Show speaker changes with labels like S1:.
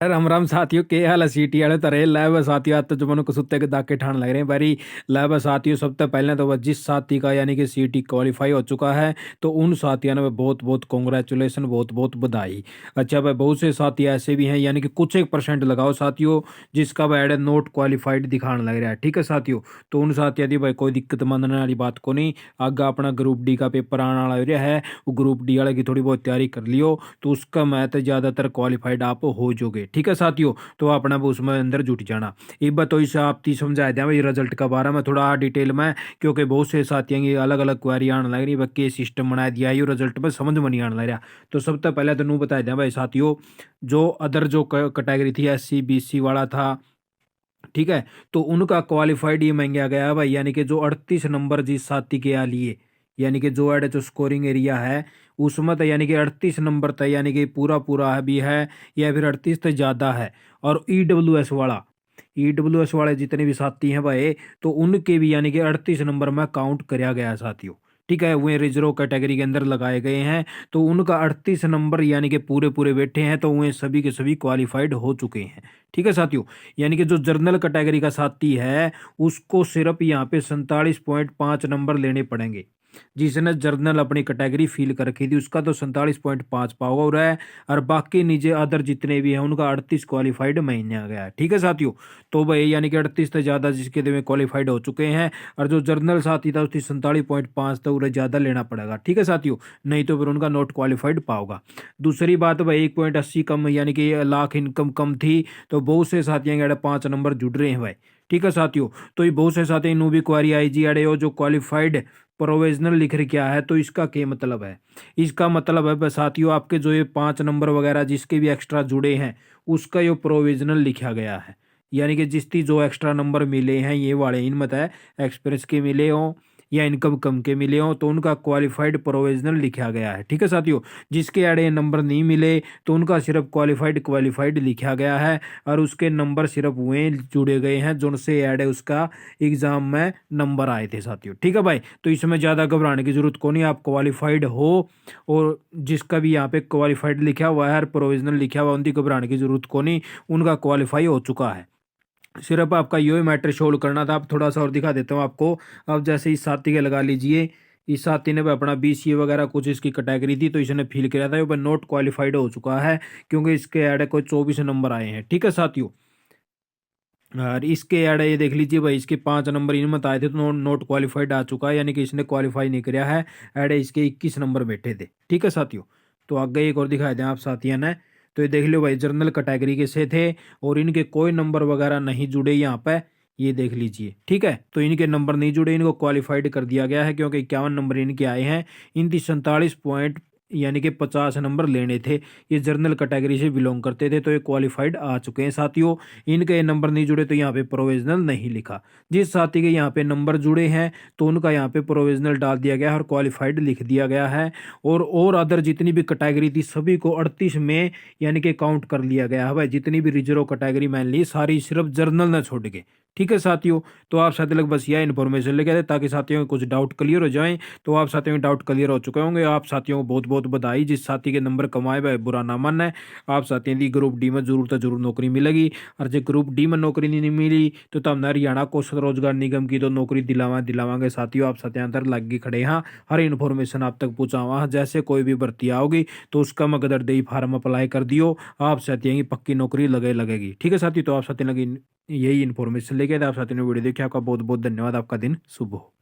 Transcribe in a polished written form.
S1: राम राम साथियों, के हाल है सीटी वाले तरह लाइव साथियों। आज तो जो मनो कुत्ते के दाके ठाण लग रहे हैं बारी लाइव साथियों। सबसे पहले तो वह जिस साथी का यानी कि सीटी क्वालिफाई हो चुका है तो उन साथियों ने बहुत बहुत कॉन्ग्रेचुलेशन, बहुत बहुत बधाई। अच्छा भाई, बहुत से साथी ऐसे भी हैं यानी कि कुछ एक परसेंट लगाओ साथियों जिसका वह एड नोट क्वालिफाइड दिखाने लग रहा है। ठीक है साथियों, तो उन साथियों की भाई कोई दिक्कत मानने वाली बात को नहीं। आगे अपना ग्रुप डी का पेपर आने वाला है, वो ग्रुप डी वाले की थोड़ी बहुत तैयारी कर लियो तो उसका मैथ ज्यादातर क्वालिफाइड आप हो जाओगे। ठीक है साथियों, तो अपना वो उसमें अंदर जुट जाना। एक बात तो इस आप ती समझा दिया भाई रिजल्ट के बारे में थोड़ा डिटेल में, क्योंकि बहुत से साथियों की अलग अलग क्वेरी आने लग रही है। के सिस्टम बना दिया है रिजल्ट में समझ में नहीं आने लग रहा। तो सबसे पहले तो नू बता दिया भाई साथियों, जो अदर जो कैटेगरी थी SC BC वाला था, ठीक है, तो उनका क्वालिफाइड ये मांगा गया है भाई, यानी कि जो 38 नंबर जिस साथी के लिए, यानी कि जो एड जो स्कोरिंग एरिया है उसमें तो यानी कि 38 नंबर तक यानी कि पूरा पूरा है भी है, या फिर 38 से ज़्यादा है। और ईडब्ल्यू एस वाले जितने भी साथी हैं भाई, तो उनके भी यानी कि 38 नंबर में काउंट कराया गया है साथियों। ठीक है, वे रिजर्व कैटेगरी के अंदर लगाए गए हैं, तो उनका 38 नंबर यानी कि पूरे पूरे बैठे हैं, तो वे सभी के सभी क्वालिफाइड हो चुके हैं। ठीक है साथियों, यानी कि जो जर्नल कैटेगरी का साथी है उसको सिर्फ यहाँ पे 47.5 नंबर लेने पड़ेंगे। जिसने जर्नल अपनी कैटेगरी फिल कर रखी थी उसका तो 47.5 पाओगा हो रहा है, और बाकी नीचे अदर जितने भी हैं उनका 38 क्वालिफाइड महीने आ गया है। ठीक है साथियों, तो भाई यानी कि 38 से ज़्यादा जिसके में क्वालिफाइड हो चुके हैं, और जो जर्नल साथी था उसकी 47.5 तो उन्हें ज़्यादा लेना पड़ेगा। ठीक है साथियों, नहीं तो फिर उनका नॉट क्वालिफाइड पाओगा। दूसरी बात भाई 1.80 कम यानी कि लाख इनकम कम थी, तो बहुत से साथियों के 5 नंबर जुड़ रहे हैं भाई। ठीक है साथियों, तो ये बहुत से साथी नो भी क्वारी आई जी अड़े हो जो क्वालिफाइड प्रोविजनल लिख रखा है, तो इसका क्या मतलब है? इसका मतलब है साथियों, आपके जो ये 5 नंबर वगैरह जिसके भी एक्स्ट्रा जुड़े हैं उसका ये प्रोविजनल लिखा गया है। यानी कि जिसकी जो एक्स्ट्रा नंबर मिले हैं ये वाले इन मत है एक्सप्रेस के मिले हों या इनकम कम के मिले हों, तो उनका क्वालिफाइड प्रोविजनल लिखा गया है। ठीक है साथियों, जिसके आड़े नंबर नहीं मिले तो उनका सिर्फ क्वालिफाइड क्वालिफाइड लिखा गया है, और उसके नंबर सिर्फ वे जुड़े गए हैं जिनसे ऐड है उसका एग्जाम में नंबर आए थे साथियों। ठीक है भाई, तो इसमें ज़्यादा घबराने की जरूरत को नहीं, आप क्वालिफाइड हो, और जिसका भी यहाँ पे क्वालिफाइड लिखा हुआ है और प्रोविजनल लिखा हुआ है उनकी घबराने की जरूरत को नहीं, उनका क्वालिफाई हो चुका है। सिर्फ आपका यो ही मैटर सोल्व करना था। आप थोड़ा सा और दिखा देता हूँ आपको। अब जैसे इस साथी के लगा लीजिए, इस साथी ने भी अपना BCA वगैरह कुछ इसकी कैटेगरी थी तो इसने फील किया था, ये नोट क्वालिफाइड हो चुका है क्योंकि इसके ऐड कोई 24 नंबर आए हैं। ठीक है साथियों, और इसके ऐड ये देख लीजिए भाई, इसके 5 नंबर इनमें आए थे तो नोट क्वालिफाइड आ चुका है, यानी कि इसने क्वालिफाई नहीं किया है। ऐड इसके 21 नंबर बैठे थे। ठीक है साथियों, तो आगे एक और दिखाई दें आप साथियों ने, तो ये देख लो भाई जर्नल कैटेगरी के से थे और इनके कोई नंबर वगैरह नहीं जुड़े यहाँ पे, ये देख लीजिए। ठीक है, तो इनके नंबर नहीं जुड़े, इनको क्वालिफाइड कर दिया गया है क्योंकि 51 नंबर इनके आए हैं। इनकी 47 पॉइंट यानी कि 50 नंबर लेने थे, ये जर्नल कैटेगरी से बिलोंग करते थे, तो ये क्वालिफाइड आ चुके हैं साथियों। इनके नंबर नहीं जुड़े तो यहाँ पे प्रोविजनल नहीं लिखा। जिस साथी के यहाँ पे नंबर जुड़े हैं तो उनका यहाँ पे प्रोविजनल डाल दिया गया है और क्वालिफाइड लिख दिया गया है। और अदर जितनी भी कैटेगरी थी सभी को 38 में यानी कि काउंट कर लिया गया है भाई। जितनी भी रिजर्व कैटेगरी मान ली सारी सिर्फ जर्नल न छोड़ के। ठीक है साथियों, तो आप साथी लोग बस यह इन्फॉर्मेशन लेके आए ताकि साथियों के कुछ डाउट क्लियर हो जाएं। तो आप साथियों के डाउट क्लियर हो चुके होंगे। आप साथियों को बहुत बहुत बधाई, जिस साथी के नंबर कमाए वह बुरा ना मानना है। आप साथियों की ग्रुप डी में जरूर तो जरूर नौकरी मिलेगी, और जो ग्रुप डी में नौकरी नहीं मिली तो तब हरियाणा कौशल रोजगार निगम की तो नौकरी दिलावांगे साथियों। आप साथियों अंदर लग के खड़े हाँ, हर इन्फॉर्मेशन आप तक पहुँचावा। जैसे कोई भी भर्ती आओगी तो उसका मकदर दे फार्म अप्लाई कर दियो, आप साथियों की पक्की नौकरी लगेगी। ठीक है साथी, तो आप साथियों लगी यही इन्फॉर्मेशन लेके आप साथियों ने वीडियो देखी। आपका बहुत बहुत धन्यवाद, आपका दिन शुभ हो।